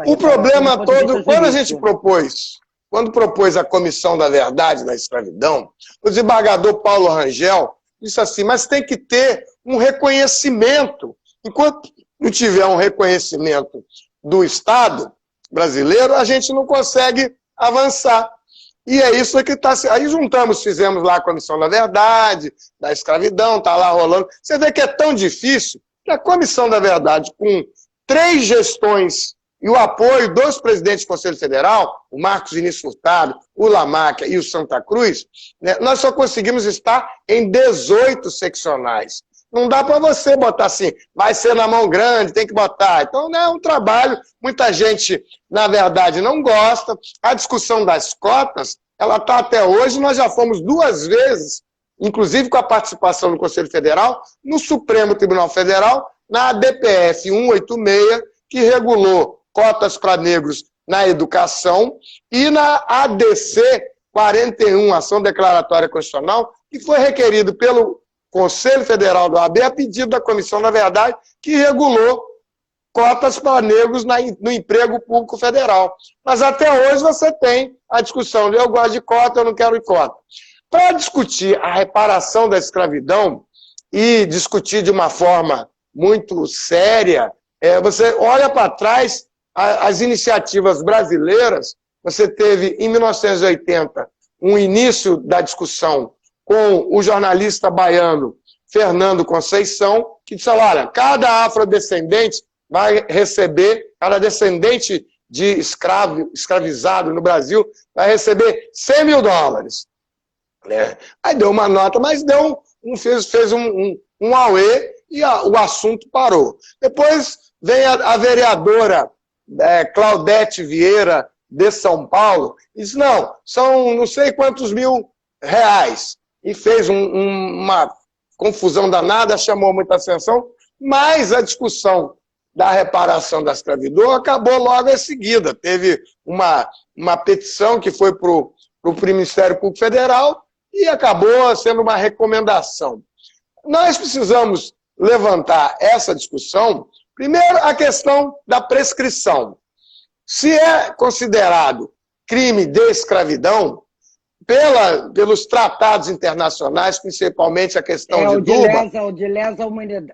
S1: o problema todo, quando propôs a Comissão da Verdade da Escravidão, o desembargador Paulo Rangel disse assim, mas tem que ter um reconhecimento. Enquanto não tiver um reconhecimento do Estado brasileiro, a gente não consegue avançar. E é isso que está... Aí fizemos lá a Comissão da Verdade, da Escravidão, está lá rolando. Você vê que é tão difícil que a Comissão da Verdade, com 3 gestões e o apoio dos presidentes do Conselho Federal, o Marcos Vinícius Furtado, o Lamáquia e o Santa Cruz, né, nós só conseguimos estar em 18 seccionais. Não dá para você botar assim, vai ser na mão grande, tem que botar. Então, não é um trabalho, muita gente, na verdade, não gosta. A discussão das cotas, ela está até hoje, nós já fomos 2 vezes, inclusive com a participação do Conselho Federal, no Supremo Tribunal Federal, na DPF 186, que regulou cotas para negros na educação, e na ADC 41, Ação Declaratória Constitucional, que foi requerido pelo Conselho Federal da OAB a pedido da Comissão da Verdade, que regulou cotas para negros no emprego público federal. Mas até hoje você tem a discussão de eu gosto de cota, eu não quero de cota. Para discutir a reparação da escravidão e discutir de uma forma muito séria, você olha para trás as iniciativas brasileiras, você teve em 1980 um início da discussão com o jornalista baiano Fernando Conceição, que disse, olha, cada afrodescendente vai receber, cada descendente de escravizado no Brasil vai receber $100 mil. Né? Aí deu uma nota, mas fez um auê e o assunto parou. Depois vem a vereadora Claudete Vieira, de São Paulo, e diz, não, são não sei quantos mil reais. E fez uma confusão danada, chamou muita atenção, mas a discussão da reparação da escravidão acabou logo em seguida. Teve uma petição que foi para o Ministério Público Federal e acabou sendo uma recomendação. Nós precisamos levantar essa discussão. Primeiro, a questão da prescrição. Se é considerado crime de escravidão, pelos tratados internacionais, principalmente a questão de Durban,
S2: de lesa humanidade.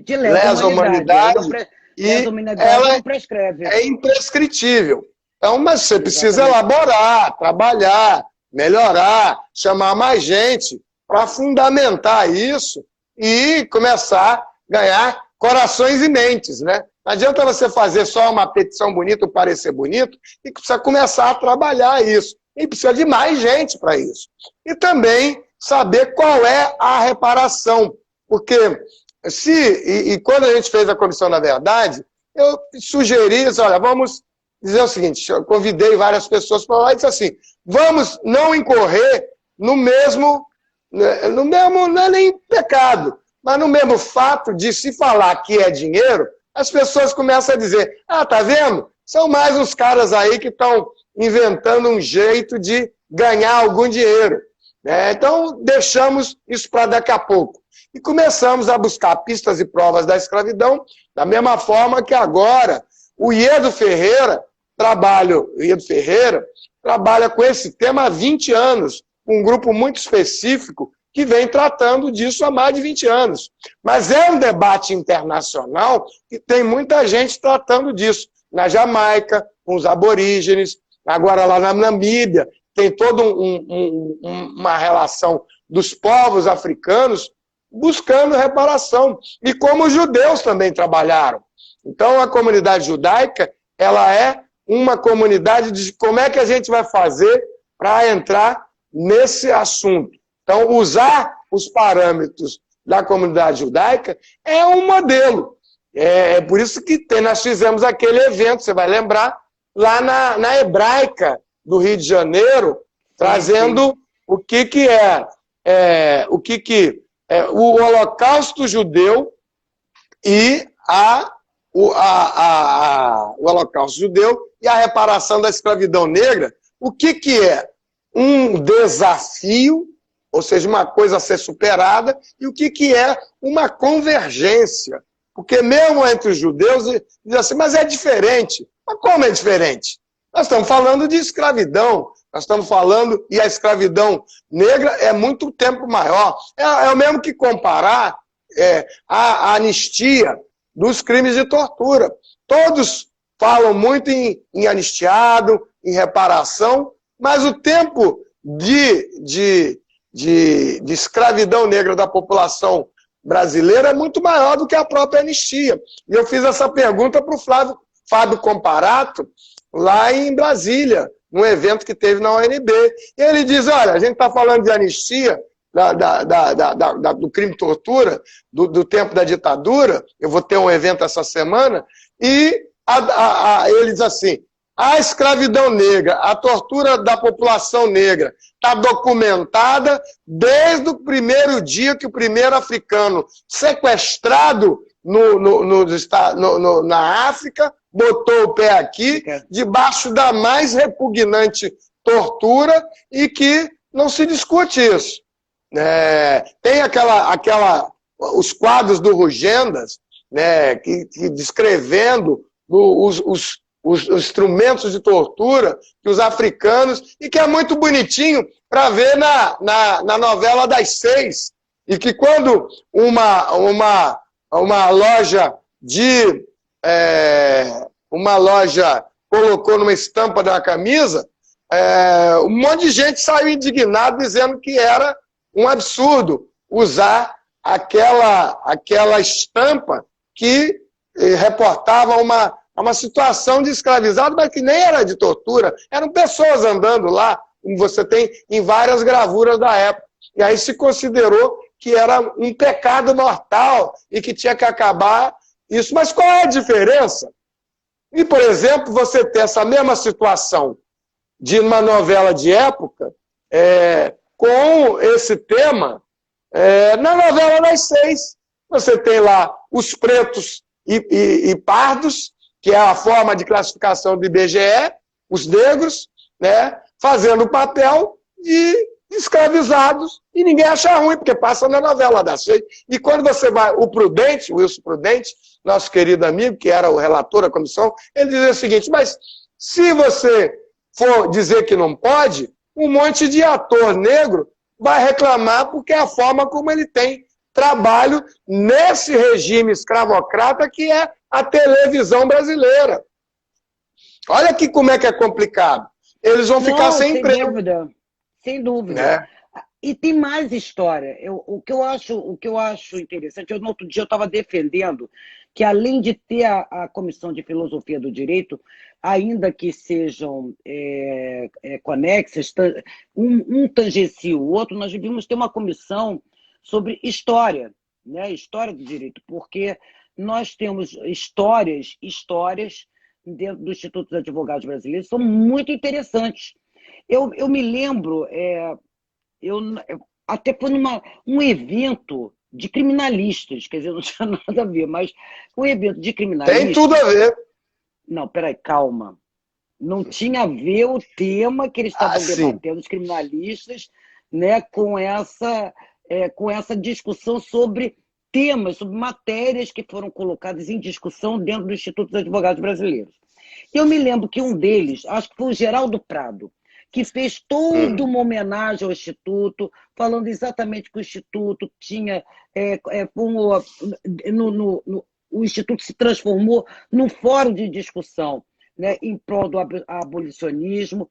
S1: Lesa humanidade,
S2: Lesa humanidade não prescreve.
S1: É imprescritível. Então, mas você precisa elaborar, trabalhar, melhorar, chamar mais gente para fundamentar isso e começar a ganhar corações e mentes, né? Não adianta você fazer só uma petição bonita ou parecer bonito, e precisa começar a trabalhar isso. E precisa de mais gente para isso. E também saber qual é a reparação. Porque quando a gente fez a Comissão da Verdade, eu sugeri, olha, vamos dizer o seguinte, eu convidei várias pessoas para lá e disse assim, vamos não incorrer no mesmo, não é nem pecado, mas no mesmo fato de se falar que é dinheiro, as pessoas começam a dizer, tá vendo? São mais uns caras aí que estão inventando um jeito de ganhar algum dinheiro. Né? Então, deixamos isso para daqui a pouco. E começamos a buscar pistas e provas da escravidão, da mesma forma que agora o Iedo Ferreira trabalha com esse tema há 20 anos, um grupo muito específico que vem tratando disso há mais de 20 anos. Mas é um debate internacional e tem muita gente tratando disso. Na Jamaica, com os aborígenes, agora lá na Namíbia, tem toda uma relação dos povos africanos buscando reparação. E como os judeus também trabalharam. Então, a comunidade judaica, ela é uma comunidade de como é que a gente vai fazer para entrar nesse assunto. Então, usar os parâmetros da comunidade judaica é um modelo. É por isso que nós fizemos aquele evento, você vai lembrar, lá na Hebraica do Rio de Janeiro, trazendo o que é o Holocausto judeu e o Holocausto judeu e a reparação da escravidão negra. O que é um desafio, ou seja, uma coisa a ser superada, e o que é uma convergência. Porque mesmo entre os judeus, diz assim, mas é diferente. Mas como é diferente? Nós estamos falando de escravidão, nós estamos falando, e a escravidão negra é muito tempo maior. É o mesmo que comparar a anistia dos crimes de tortura. Todos falam muito em anistiado, em reparação, mas o tempo de escravidão negra da população brasileira é muito maior do que a própria anistia. E eu fiz essa pergunta para o Fábio Comparato, lá em Brasília, num evento que teve na UNB. E ele diz, olha, a gente está falando de anistia, do crime de tortura, do tempo da ditadura, eu vou ter um evento essa semana, e ele diz assim, a escravidão negra, a tortura da população negra está documentada desde o primeiro dia que o primeiro africano sequestrado na África botou o pé aqui, debaixo da mais repugnante tortura e que não se discute isso. Tem os quadros do Rugendas, né, que descrevendo os instrumentos de tortura que os africanos, e que é muito bonitinho para ver na novela das 6, e que quando uma loja colocou numa estampa da camisa, um monte de gente saiu indignado dizendo que era um absurdo usar aquela estampa que reportava uma situação de escravizado, mas que nem era de tortura. Eram pessoas andando lá, como você tem em várias gravuras da época. E aí se considerou que era um pecado mortal e que tinha que acabar isso. Mas qual é a diferença? E, por exemplo, você ter essa mesma situação de uma novela de época, com esse tema na novela das 6. Você tem lá os pretos e pardos, que é a forma de classificação do IBGE, os negros, né, fazendo o papel de escravizados, e ninguém acha ruim, porque passa na novela das 6. E quando você vai, o Prudente, o Wilson Prudente, nosso querido amigo, que era o relator da comissão, ele dizia o seguinte: mas se você for dizer que não pode, um monte de ator negro vai reclamar porque é a forma como ele tem trabalho nesse regime escravocrata que é a televisão brasileira. Olha aqui como é que é complicado. Eles vão ficar sem emprego.
S2: Dúvida. Sem dúvida.
S1: Né?
S2: E tem mais história. O que eu acho interessante, no outro dia eu estava defendendo que, além de ter a Comissão de Filosofia do Direito, ainda que sejam conexas, um tangencia o outro, nós devíamos ter uma comissão sobre história, né? História do direito, porque nós temos histórias dentro do Instituto dos Advogados Brasileiros, são muito interessantes. Eu me lembro, até foi um evento de criminalistas, quer dizer, não tinha nada a ver, mas um evento de criminalistas...
S1: Tem tudo a ver.
S2: Não, peraí, calma. Não tinha a ver o tema que eles estavam debatendo, os criminalistas, né, com essa discussão sobre temas, sobre matérias que foram colocadas em discussão dentro do Instituto dos Advogados Brasileiros. Eu me lembro que um deles, acho que foi o Geraldo Prado, que fez toda uma homenagem ao Instituto, falando exatamente que o Instituto tinha... o Instituto se transformou num fórum de discussão, né, em prol do abolicionismo.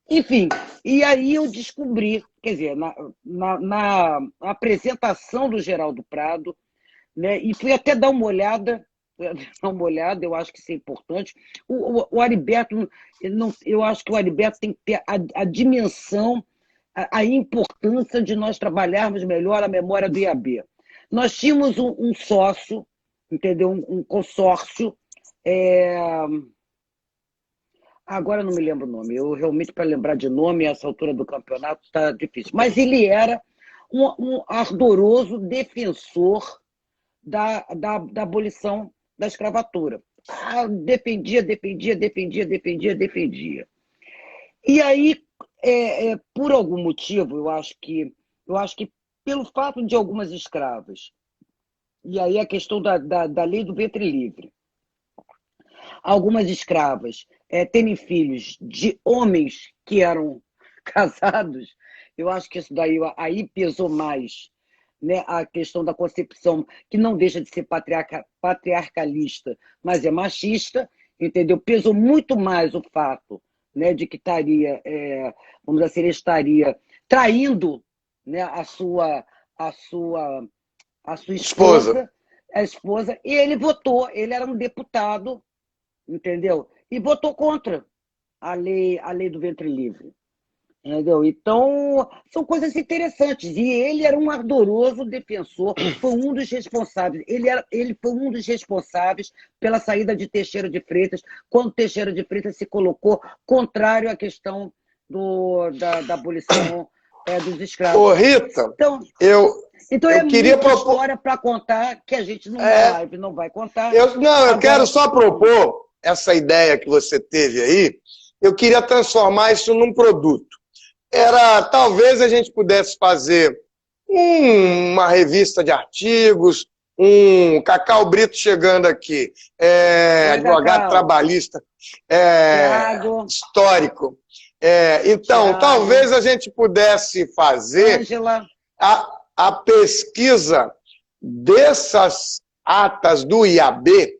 S2: Enfim, e aí eu descobri, quer dizer, na apresentação do Geraldo Prado, né, e fui até dar uma olhada, eu acho que isso é importante. O Heriberto, eu acho que o Heriberto tem que ter a dimensão, a importância de nós trabalharmos melhor a memória do IAB. Nós tínhamos um sócio, entendeu? Um consórcio, agora não me lembro o nome, eu realmente, para lembrar de nome, a essa altura do campeonato, está difícil. Mas ele era um ardoroso defensor da abolição da escravatura. Defendia. E aí, por algum motivo, eu acho que pelo fato de algumas escravas, e aí a questão da lei do ventre livre, algumas escravas terem filhos de homens que eram casados, eu acho que isso daí aí pesou mais, né, a questão da concepção, que não deixa de ser patriarcalista, mas é machista, entendeu? Pesou muito mais o fato, né, de que estaria, vamos dizer assim, ele estaria traindo, né, a sua esposa, e ele votou, ele era um deputado, entendeu? E votou contra a lei do ventre livre. Entendeu? Então, são coisas interessantes. E ele era um ardoroso defensor, foi um dos responsáveis. Ele foi um dos responsáveis pela saída de Teixeira de Freitas, quando Teixeira de Freitas se colocou contrário à questão da abolição dos escravos.
S1: Ô, Rita,
S2: então
S1: eu queria
S2: muita história para contar que a gente na live não vai contar.
S1: Eu quero só propor essa ideia que você teve aí. Eu queria transformar isso num produto. Talvez a gente pudesse fazer uma revista de artigos, um Cacau Brito chegando aqui, advogado trabalhista, histórico. Então, Thiago, talvez a gente pudesse fazer a pesquisa dessas atas do IAB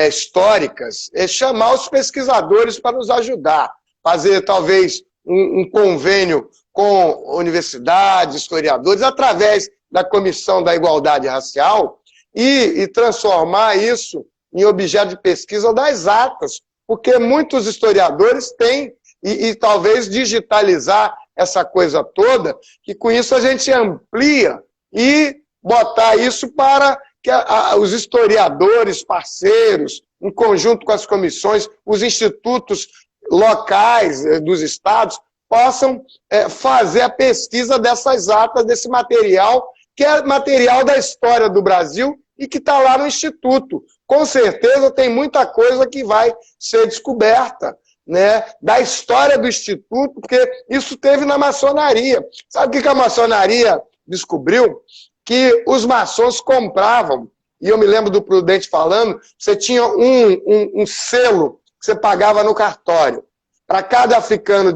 S1: históricas, chamar os pesquisadores para nos ajudar, fazer talvez um convênio com universidades, historiadores, através da Comissão da Igualdade Racial, e transformar isso em objeto de pesquisa das atas, porque muitos historiadores têm, e talvez digitalizar essa coisa toda, que com isso a gente amplia e botar isso para que os historiadores parceiros, em conjunto com as comissões, os institutos locais dos estados, possam fazer a pesquisa dessas atas, desse material, que é material da história do Brasil e que está lá no Instituto. Com certeza tem muita coisa que vai ser descoberta, né, da história do Instituto, porque isso teve na maçonaria. Sabe o que a maçonaria descobriu? Que os maçons compravam, e eu me lembro do Prudente falando, você tinha um selo que você pagava no cartório. Para cada africano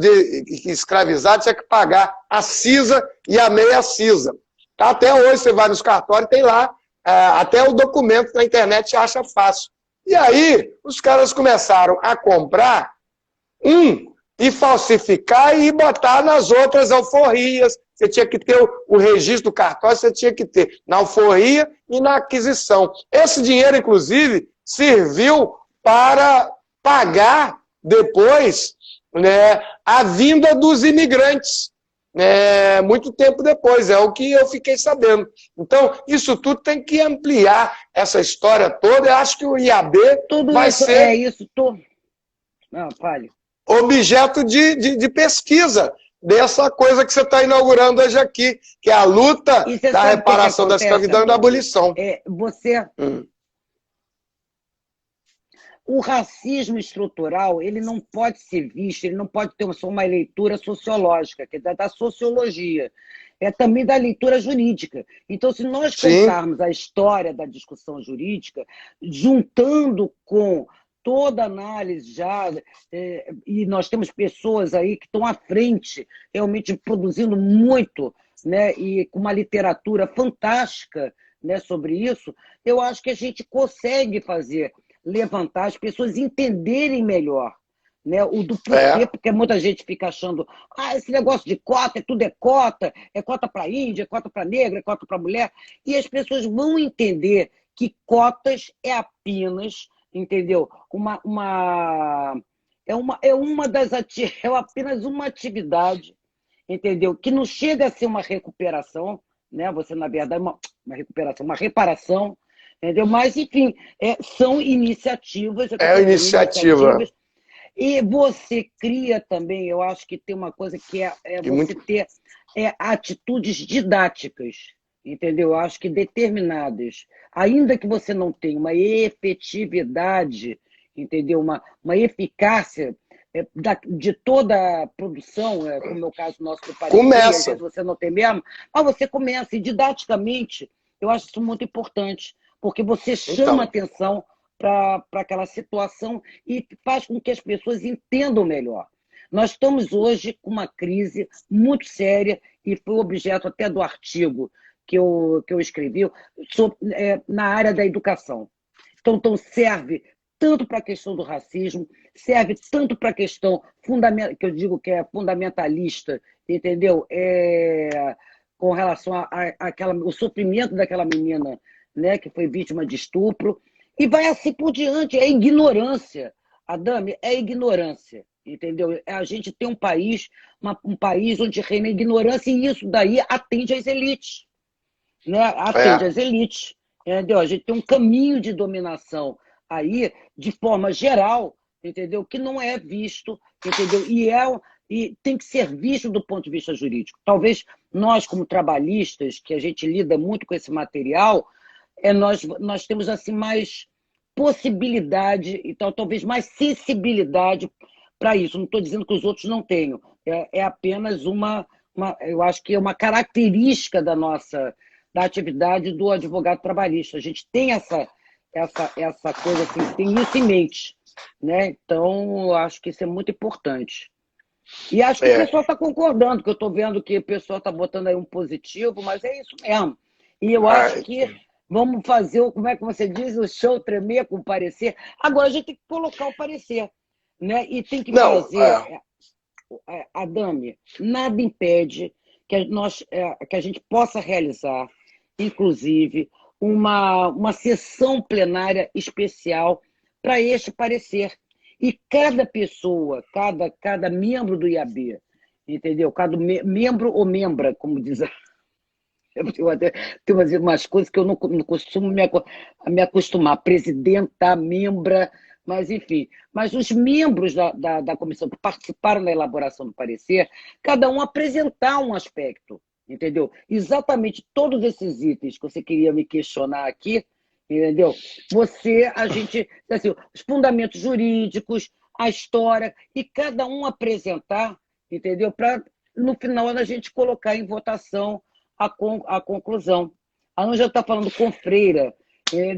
S1: escravizado, tinha que pagar a cisa e a meia cisa. Até hoje você vai nos cartórios, tem lá, até o documento na internet acha fácil. E aí, os caras começaram a comprar e falsificar e botar nas outras alforrias. Você tinha que ter o registro do cartório, você tinha que ter na alforria e na aquisição. Esse dinheiro, inclusive, serviu para pagar depois, né, a vinda dos imigrantes. Muito tempo depois, é o que eu fiquei sabendo. Então, isso tudo tem que ampliar essa história toda. Eu acho que o IAB
S2: Tudo
S1: vai
S2: isso,
S1: ser
S2: isso tudo. Não, fale.
S1: Objeto de pesquisa dessa coisa que você está inaugurando hoje aqui, que é a luta da reparação da escravidão e da abolição.
S2: O racismo estrutural, ele não pode ser visto, ele não pode ter só uma leitura sociológica, que é da sociologia, é também da leitura jurídica. Então, se nós contarmos a história da discussão jurídica, juntando com toda análise já, e nós temos pessoas aí que estão à frente, realmente produzindo muito, né, e com uma literatura fantástica, né, sobre isso, eu acho que a gente consegue levantar as pessoas entenderem melhor, né, o do porquê, porque muita gente fica achando, esse negócio de cota, tudo é cota para índia, é cota para negra, é cota para mulher, e as pessoas vão entender que cotas é apenas, entendeu? É apenas uma atividade, entendeu? Que não chega a ser uma recuperação, né? Você, na verdade, uma recuperação, uma reparação, entendeu? Mas, enfim, são iniciativas.
S1: Iniciativa.
S2: E você cria também, eu acho que tem uma coisa que você ter atitudes didáticas, entendeu? Eu acho que determinadas, ainda que você não tenha uma efetividade, entendeu? Uma eficácia de toda a produção, como é o caso nosso do parecer,
S1: começa.
S2: Você não tem mesmo, mas você começa, e didaticamente, eu acho isso muito importante, porque você chama atenção para aquela situação e faz com que as pessoas entendam melhor. Nós estamos hoje com uma crise muito séria, e foi objeto até do artigo que eu escrevi na área da educação. Então serve tanto para a questão do racismo, serve tanto para a questão que eu digo que é fundamentalista, entendeu? Com relação ao sofrimento daquela menina, né, que foi vítima de estupro, e vai assim por diante. É ignorância, Adame, é ignorância, entendeu? A gente tem um país onde reina a ignorância, e isso daí atende às elites, né? Atende às elites, entendeu? A gente tem um caminho de dominação aí, de forma geral, entendeu? Que não é visto, entendeu? E tem que ser visto do ponto de vista jurídico. Talvez nós, como trabalhistas, que a gente lida muito com esse material, nós temos assim mais possibilidade, então talvez mais sensibilidade para isso. Não estou dizendo que os outros não tenham. É apenas eu acho que é uma característica da atividade do advogado trabalhista. A gente tem essa coisa assim, tem isso em mente, né? Então, eu acho que isso é muito importante. E acho que o pessoal está concordando, que eu estou vendo que o pessoal está botando aí um positivo, mas é isso mesmo. E eu acho que vamos fazer, como é que você diz, o show tremer com o parecer. Agora a gente tem que colocar o parecer, né? E tem que fazer, Adame, nada impede que a gente possa realizar, inclusive, uma sessão plenária especial para este parecer. E cada pessoa, cada membro do IAB, entendeu? Cada membro ou membra, como diz tem umas coisas que eu não costumo me acostumar. Presidenta, membra, Mas, enfim, mas os membros da comissão que participaram da elaboração do parecer, cada um apresentar um aspecto, entendeu? Exatamente todos esses itens que você queria me questionar aqui, entendeu? A gente, assim, os fundamentos jurídicos, a história, e cada um apresentar, entendeu? Para, no final, a gente colocar em votação a conclusão. A Ângela está falando com freira.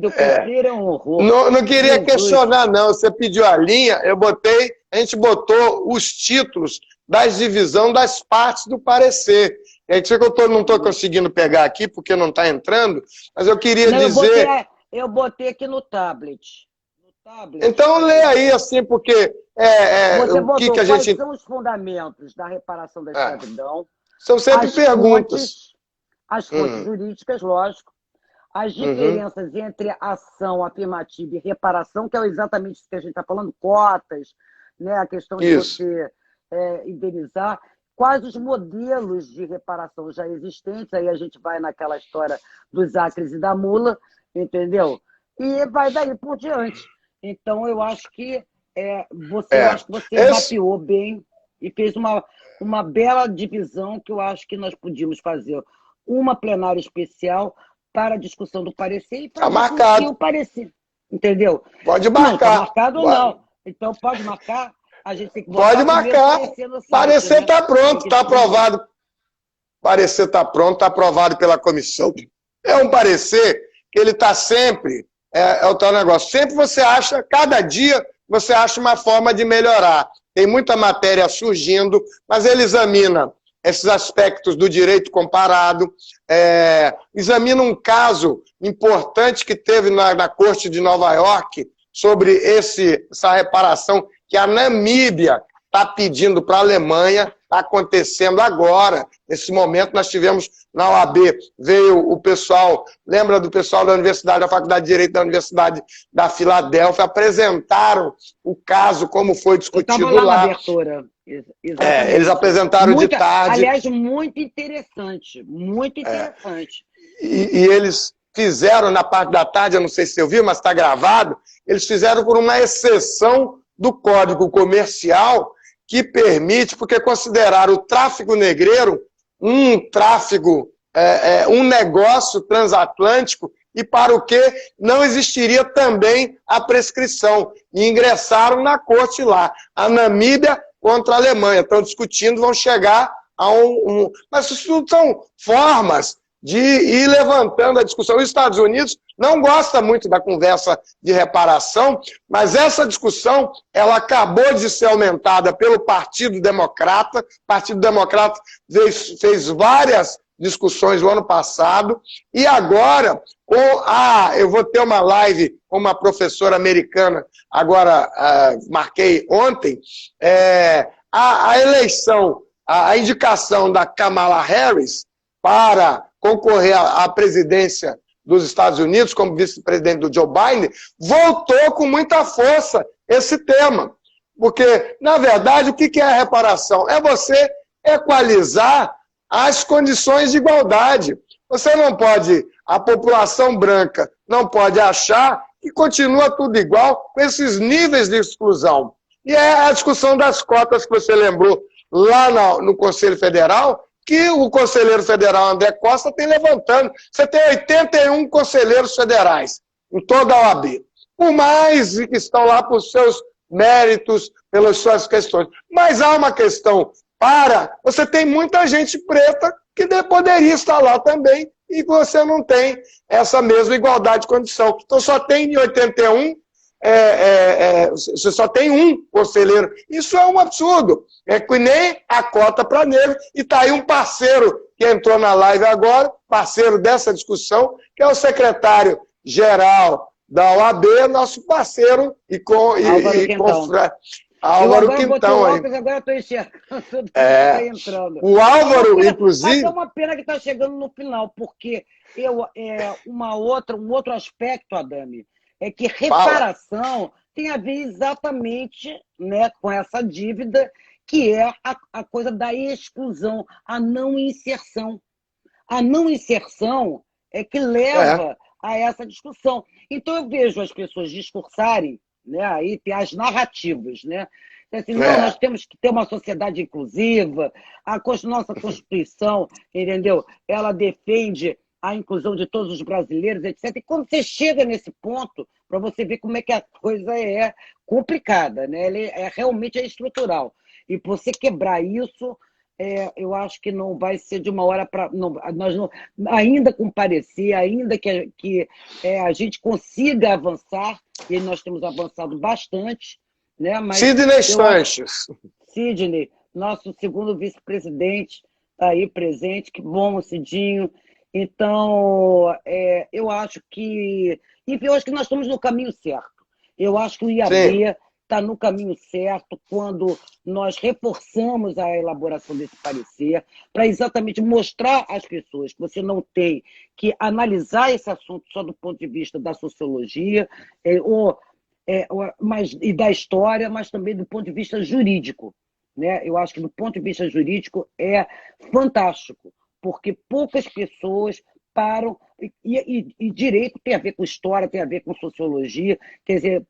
S2: Do Confreira é um horror.
S1: Não queria questionar, não. Você pediu a linha, a gente botou os títulos das divisão das partes do parecer. É isso que eu não estou conseguindo pegar aqui, porque não está entrando, mas eu queria dizer...
S2: Eu botei aqui no tablet.
S1: Então lê aí, assim, porque...
S2: Você
S1: o
S2: botou
S1: que a gente...
S2: quais são os fundamentos da reparação da escravidão?
S1: São sempre perguntas.
S2: As fontes jurídicas, lógico. As diferenças entre ação afirmativa e reparação, que é exatamente isso que a gente está falando, cotas, né? A questão de você indenizar. Quais os modelos de reparação já existentes, aí a gente vai naquela história dos acres e da mula, entendeu? E vai daí por diante. Então, eu acho que você mapeou bem e fez uma bela divisão que eu acho que nós podíamos fazer. Uma plenária especial para a discussão do parecer e para discutir o parecer. Entendeu?
S1: Pode marcar.
S2: Não, está marcado ou não. Então, pode marcar. A gente tem que
S1: pode marcar. Parecer está pronto, está aprovado. Parecer está pronto, está aprovado pela comissão. É um parecer que ele está sempre... É o tal negócio. Sempre você acha, cada dia, você acha uma forma de melhorar. Tem muita matéria surgindo, mas ele examina esses aspectos do direito comparado, examina um caso importante que teve na Corte de Nova York sobre essa reparação que a Namíbia está pedindo para a Alemanha, está acontecendo agora. Nesse momento, nós tivemos na OAB, veio o pessoal, lembra do pessoal da Universidade, da Faculdade de Direito da Universidade da Filadélfia, apresentaram o caso, como foi discutido lá.
S2: Na abertura.
S1: Eles apresentaram de tarde.
S2: Aliás, muito interessante, muito interessante.
S1: E eles fizeram na parte da tarde, eu não sei se você viu, mas está gravado, eles fizeram por uma exceção do Código Comercial que permite, porque consideraram o tráfico negreiro um tráfico, um negócio transatlântico e para o que não existiria também a prescrição. E ingressaram na corte lá. A Namíbia contra a Alemanha. Estão discutindo, vão chegar a Mas isso tudo são formas de ir levantando a discussão. Os Estados Unidos não gosta muito da conversa de reparação, mas essa discussão ela acabou de ser aumentada pelo Partido Democrata. O Partido Democrata fez várias discussões no ano passado, e agora, eu vou ter uma live com uma professora americana, agora marquei ontem, a eleição, a indicação da Kamala Harris para concorrer à presidência dos Estados Unidos, como vice-presidente do Joe Biden, voltou com muita força esse tema. Porque, na verdade, o que é a reparação? É você equalizar as condições de igualdade. Você não pode, a população branca não pode achar que continua tudo igual com esses níveis de exclusão. E é a discussão das cotas que você lembrou lá no Conselho Federal, que o conselheiro federal André Costa tem levantando. Você tem 81 conselheiros federais em toda a OAB. Por mais que estão lá por seus méritos, pelas suas questões. Mas há uma questão você tem muita gente preta que poderia estar lá também e você não tem essa mesma igualdade de condição. Então só tem em 81, você só tem um conselheiro. Isso é um absurdo. É que nem a cota para negro. E está aí um parceiro que entrou na live agora, parceiro dessa discussão, que é o secretário-geral da OAB, nosso parceiro Álvaro Quintão aí.
S2: Agora eu estou enxergando, tá entrando.
S1: O Álvaro, inclusive...
S2: Mas é uma pena que está chegando no final, porque um outro aspecto, Adame, é que reparação tem a ver exatamente, né, com essa dívida, que é a coisa da exclusão, a não inserção. A não inserção é que leva a essa discussão. Então eu vejo as pessoas discursarem, né? Aí tem as narrativas, né? Assim, não, nós temos que ter uma sociedade inclusiva, nossa Constituição, entendeu? Ela defende a inclusão de todos os brasileiros, etc. E quando você chega nesse ponto, para você ver como é que a coisa é complicada, né? Realmente é estrutural. E você quebrar isso, eu acho que não vai ser de uma hora para... Nós não, ainda com parecer, ainda que a gente consiga avançar, e nós temos avançado bastante, né? Mas
S1: Sidney Sanches.
S2: Sidney, nosso segundo vice-presidente, está aí presente, que bom, Cidinho. Então, eu acho que nós estamos no caminho certo. Eu acho que o IAB está no caminho certo quando nós reforçamos a elaboração desse parecer para exatamente mostrar às pessoas que você não tem que analisar esse assunto só do ponto de vista da sociologia, e da história, mas também do ponto de vista jurídico, né? Eu acho que do ponto de vista jurídico é fantástico, porque poucas pessoas param, e direito tem a ver com história, tem a ver com sociologia, quer dizer,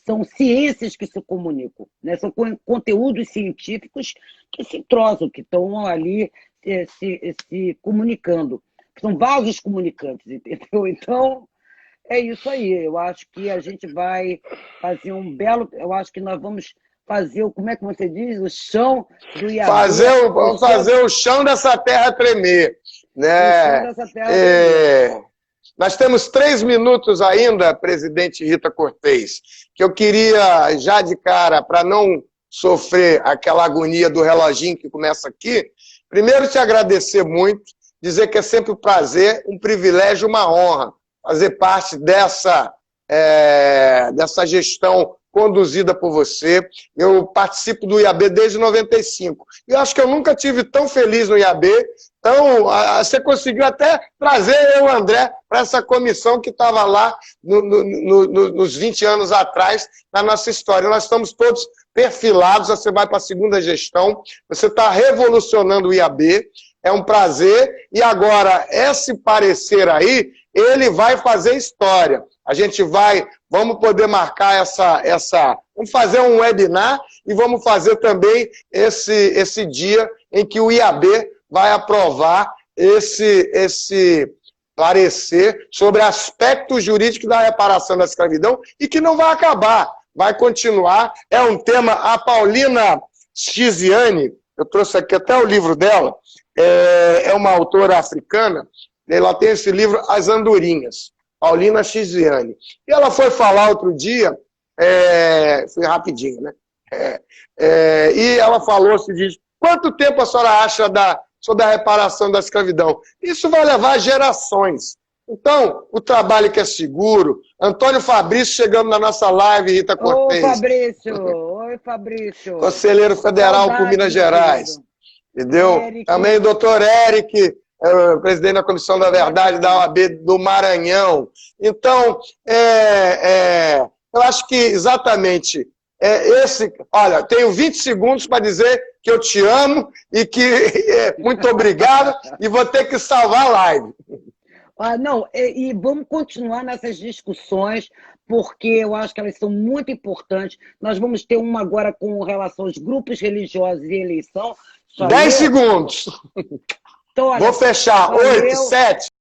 S2: são ciências que se comunicam, né? São conteúdos científicos que se entrosam, que estão ali se comunicando, são vasos comunicantes, entendeu? Então, é isso aí. Eu acho que a gente vai fazer um belo... Eu acho que nós vamos fazer, como é que você diz? O chão do IAB.
S1: Fazer o chão dessa terra tremer. Né?
S2: O chão dessa terra tremer.
S1: Nós temos 3 minutos ainda, presidente Rita Cortez, que eu queria, já de cara, para não sofrer aquela agonia do reloginho que começa aqui, primeiro te agradecer muito, dizer que é sempre um prazer, um privilégio, uma honra fazer parte dessa gestão conduzida por você. Eu participo do IAB desde 95. E acho que eu nunca tive tão feliz no IAB. Então, você conseguiu até trazer eu, André, para essa comissão que estava lá nos 20 anos atrás, na nossa história. Nós estamos todos perfilados, você vai para a segunda gestão, você está revolucionando o IAB, é um prazer. E agora, esse parecer aí, ele vai fazer história. A gente vamos poder marcar vamos fazer um webinar e vamos fazer também esse dia em que o IAB vai aprovar esse parecer sobre aspectos jurídicos da reparação da escravidão e que não vai acabar, vai continuar. É um tema, a Paulina Chiziane, eu trouxe aqui até o livro dela, é uma autora africana, ela tem esse livro, As Andorinhas, Paulina Chiziane. E ela foi falar outro dia, foi rapidinho, né? E ela falou o seguinte: quanto tempo a senhora acha sobre a reparação da escravidão? Isso vai levar gerações. Então, o trabalho que é seguro. Antônio Fabrício chegando na nossa live, Rita Cortez.
S2: Oi, Fabrício.
S1: Conselheiro Federal por Minas Gerais. Entendeu? Eric. Também o doutor Eric, presidente da Comissão da Verdade da OAB do Maranhão. Então, eu acho que exatamente olha, tenho 20 segundos para dizer que eu te amo e que muito obrigado e vou ter que salvar a live.
S2: E vamos continuar nessas discussões, porque eu acho que elas são muito importantes. Nós vamos ter uma agora com relação aos grupos religiosos e eleição.
S1: 10 segundos.
S2: Então, olha,
S1: vou fechar. 8, 7.